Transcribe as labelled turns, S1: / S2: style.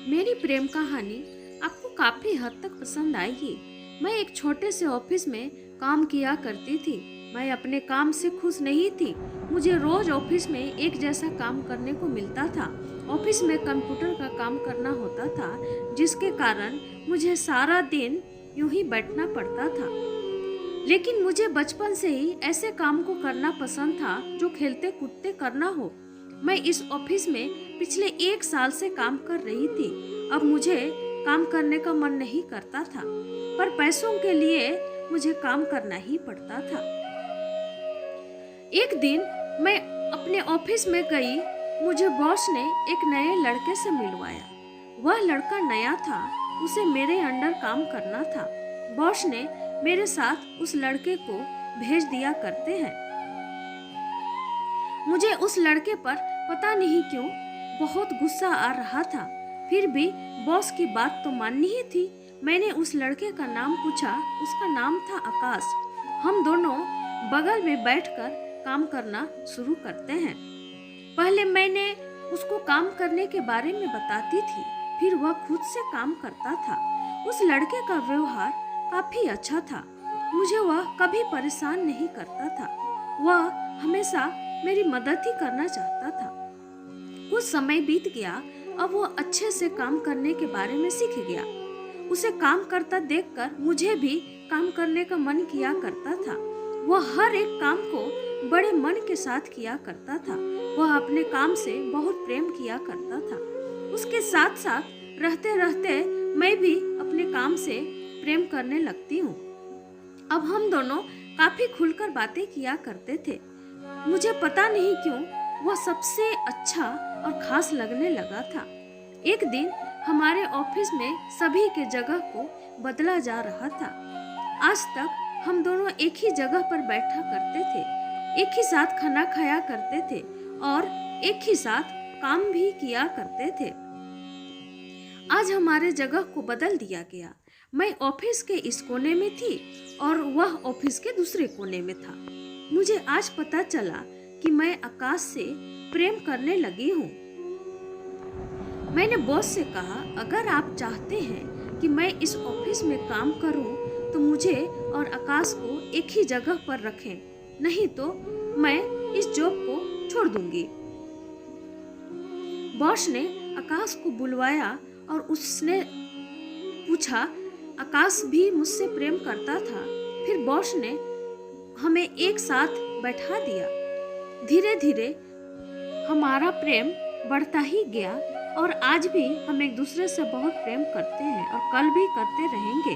S1: मेरी प्रेम कहानी आपको काफी हद तक पसंद आएगी। मैं एक छोटे से ऑफिस में काम किया करती थी। मैं अपने काम से खुश नहीं थी। मुझे रोज ऑफिस में एक जैसा काम करने को मिलता था। ऑफिस में कंप्यूटर का काम करना होता था, जिसके कारण मुझे सारा दिन यूं ही बैठना पड़ता था। लेकिन मुझे बचपन से ही ऐसे काम को करना पसंद था जो खेलते कूदते करना हो। मैं इस ऑफिस में पिछले 1 साल से काम कर रही थी। अब मुझे काम करने का मन नहीं करता था, पर पैसों के लिए मुझे काम करना ही पड़ता था। एक दिन मैं अपने ऑफिस में गई। मुझे बॉस ने एक नए लड़के से मिलवाया। वह लड़का नया था, उसे मेरे अंडर काम करना था। बॉस ने मेरे साथ उस लड़के को भेज दिया करते हैं। मुझे उस लड़के पर पता नहीं क्यों बहुत गुस्सा आ रहा था, फिर भी बॉस की बात तो माननी ही थी। मैंने उस लड़के का नाम पूछा। उसका नाम था आकाश। हम दोनों बगल में बैठकर काम करना शुरू करते हैं। पहले मैंने उसको काम करने के बारे में बताती थी, फिर वह खुद से काम करता था। उस लड़के का व्यवहार काफी अच्छा था। मुझे वह कभी परेशान नहीं करता था। वह हमेशा मेरी मदद ही करना चाहता था। कुछ समय बीत गया। अब वो अच्छे से काम करने के बारे में सीख गया। उसे काम करता देखकर मुझे भी काम करने का मन किया करता था। वह हर एक काम को बड़े मन के साथ किया करता था। वह अपने काम से बहुत प्रेम किया करता था। उसके साथ साथ रहते रहते मैं भी अपने काम से प्रेम करने लगती हूँ। अब हम दोनों काफी खुलकर बातें किया करते थे। मुझे पता नहीं क्यों वह सबसे अच्छा और खास लगने लगा था। एक दिन हमारे ऑफिस में सभी के जगह को बदला जा रहा था। आज तक हम दोनों एक ही जगह पर बैठा करते थे, एक ही साथ खाना खाया करते थे और एक ही साथ काम भी किया करते थे। आज हमारे जगह को बदल दिया गया। मैं ऑफिस के इस कोने में थी और वह ऑफिस के दूसरे कोने में था। मुझे आज पता चला कि मैं आकाश से प्रेम करने लगी हूँ। मैंने बॉस से कहा, अगर आप चाहते हैं कि मैं इस ऑफिस में काम करूँ तो मुझे और आकाश को एक ही जगह पर रखें, नहीं तो मैं इस जॉब को छोड़ दूंगी। बॉस ने आकाश को बुलवाया और उसने पूछा, आकाश भी मुझसे प्रेम करता था। फिर बॉस ने हमें एक साथ बैठा दिया। धीरे धीरे हमारा प्रेम बढ़ता ही गया और आज भी हम एक दूसरे से बहुत प्रेम करते हैं और कल भी करते रहेंगे।